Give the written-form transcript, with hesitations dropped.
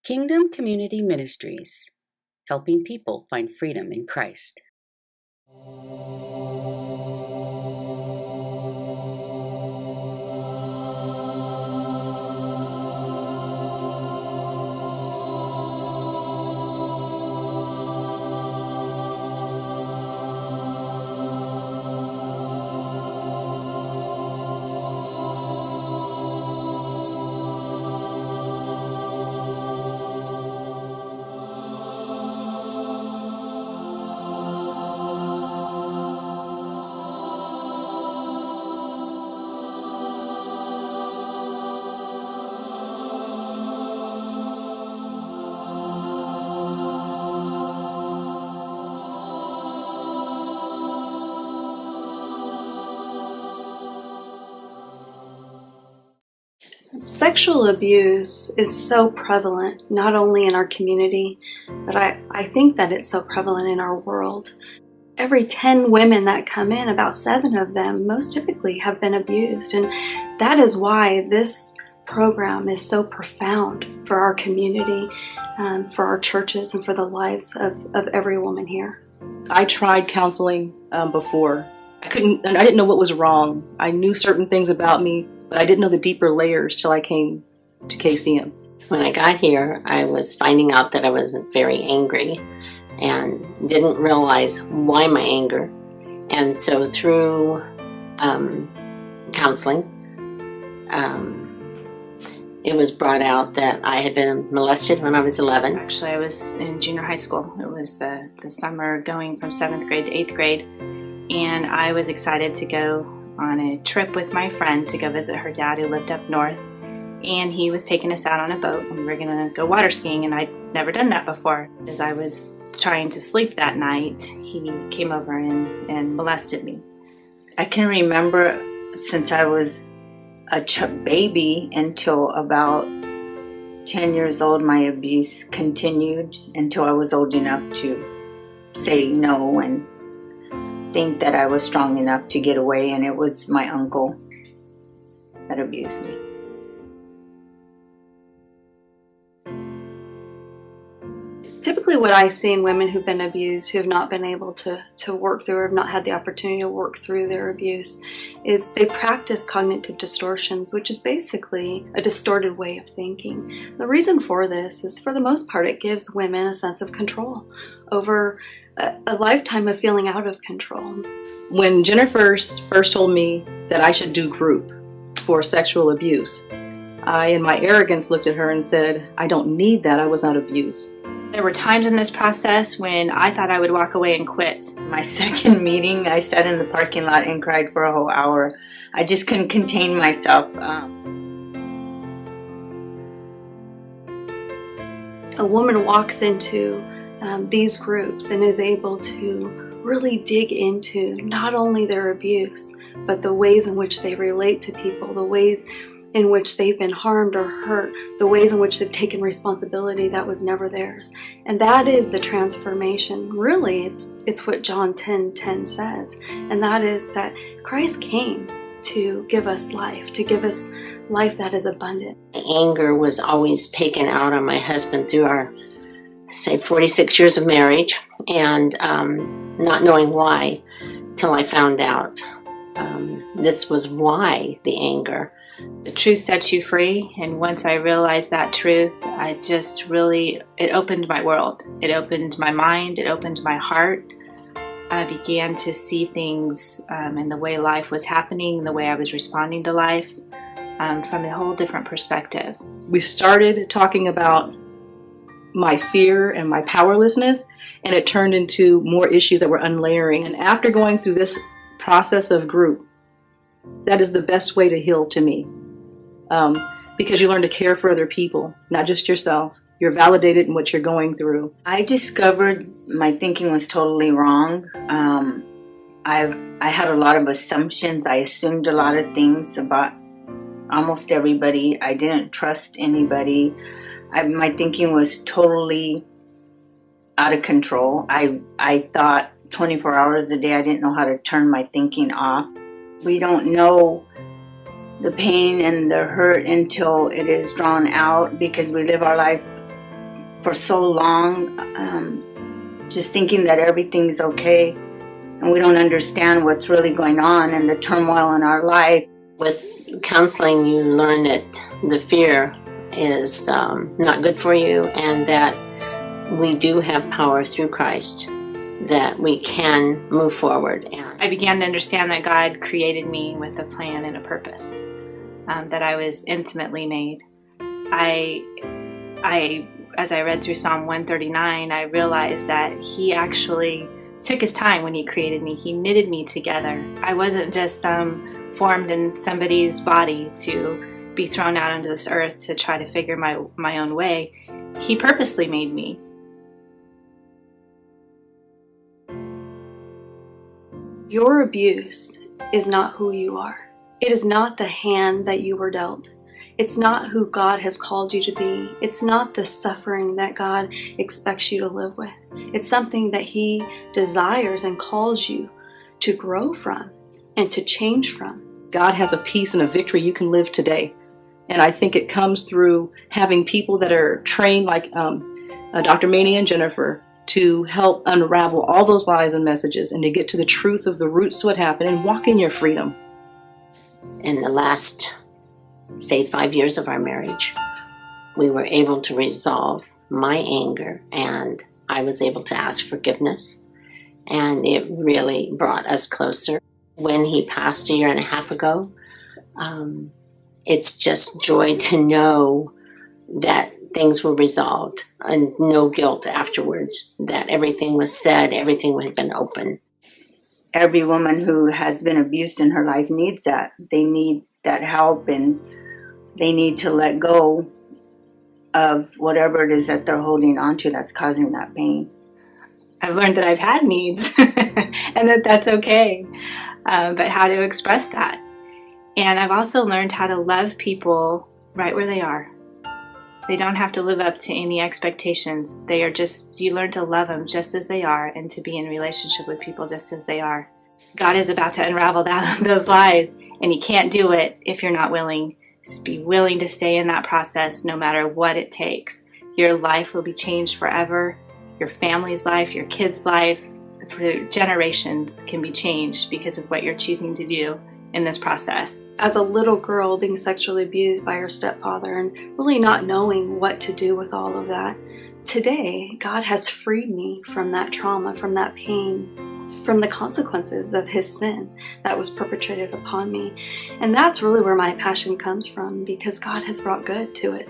Kingdom Community Ministries, helping people find freedom in Christ. Sexual abuse is so prevalent, not only in our community, but I think that it's so prevalent in our world. Every 10 women that come in, about 7 of them most typically have been abused. And that is why this program is so profound for our community, for our churches, and for the lives of every woman here. I tried counseling before. I didn't know what was wrong. I knew certain things about me, but I didn't know the deeper layers till I came to KCM. When I got here, I was finding out that I was very angry and didn't realize why my anger. And so through counseling, it was brought out that I had been molested when I was 11. Actually, I was in junior high school. It was the summer going from 7th grade to 8th grade. And I was excited to go on a trip with my friend to go visit her dad who lived up north. And he was taking us out on a boat and we were going to go water skiing, and I'd never done that before. As I was trying to sleep that night, he came over and molested me. I can remember since I was a baby until about 10 years old, my abuse continued until I was old enough to say no and think that I was strong enough to get away, and it was my uncle that abused me. Typically what I see in women who've been abused, who have not been able to work through or have not had the opportunity to work through their abuse, is they practice cognitive distortions, which is basically a distorted way of thinking. The reason for this is, for the most part, it gives women a sense of control over a lifetime of feeling out of control. When Jennifer first told me that I should do group for sexual abuse, I, in my arrogance, looked at her and said, I don't need that. I was not abused. There were times in this process when I thought I would walk away and quit. My second meeting, I sat in the parking lot and cried for a whole hour. I just couldn't contain myself. A woman walks into these groups and is able to really dig into not only their abuse, but the ways in which they relate to people, the ways in which they've been harmed or hurt, the ways in which they've taken responsibility that was never theirs. And that is the transformation. Really, it's what John 10:10 says, and that is that Christ came to give us life, to give us life that is abundant. My anger was always taken out on my husband through our, say, 46 years of marriage, and not knowing why till I found out this was why, the anger. The truth sets you free, and once I realized that truth, it opened my world. It opened my mind, it opened my heart. I began to see things and the way life was happening, the way I was responding to life from a whole different perspective. We started talking about my fear and my powerlessness, and it turned into more issues that were unlayering. And after going through this process of group, that is the best way to heal to me, because you learn to care for other people, not just yourself. You're validated in what you're going through. I discovered my thinking was totally wrong. I had a lot of assumptions. I assumed a lot of things about almost everybody. I didn't trust anybody. My thinking was totally out of control. I thought 24 hours a day. I didn't know how to turn my thinking off. We don't know the pain and the hurt until it is drawn out, because we live our life for so long, just thinking that everything's okay, and we don't understand what's really going on and the turmoil in our life. With counseling, you learn that the fear is not good for you, and that we do have power through Christ, that we can move forward. And I began to understand that God created me with a plan and a purpose, that I was intimately made. As I read through Psalm 139, I realized that He actually took His time when He created me. He knitted me together. I wasn't just formed in somebody's body to be thrown out onto this earth to try to figure my own way. He purposely made me. Your abuse is not who you are. It is not the hand that you were dealt. It's not who God has called you to be. It's not the suffering that God expects you to live with. It's something that He desires and calls you to grow from and to change from. God has a peace and a victory you can live today. And I think it comes through having people that are trained like Dr. Maney and Jennifer to help unravel all those lies and messages and to get to the truth of the roots to what happened and walk in your freedom. in the last, say, 5 years of our marriage, we were able to resolve my anger, and I was able to ask forgiveness, and it really brought us closer. When he passed a year and a half ago, it's just joy to know that things were resolved and no guilt afterwards, that everything was said, everything had been open. Every woman who has been abused in her life needs that. They need that help, and they need to let go of whatever it is that they're holding on to that's causing that pain. I've learned that I've had needs and that that's okay, but how to express that. And I've also learned how to love people right where they are. They don't have to live up to any expectations. They are just, you learn to love them just as they are and to be in relationship with people just as they are. God is about to unravel those lies, and He can't do it if you're not willing. Just be willing to stay in that process no matter what it takes. Your life will be changed forever. Your family's life, your kids' life, for generations can be changed because of what you're choosing to do in this process. As a little girl being sexually abused by her stepfather and really not knowing what to do with all of that, today God has freed me from that trauma, from that pain, from the consequences of His sin that was perpetrated upon me. And that's really where my passion comes from, because God has brought good to it.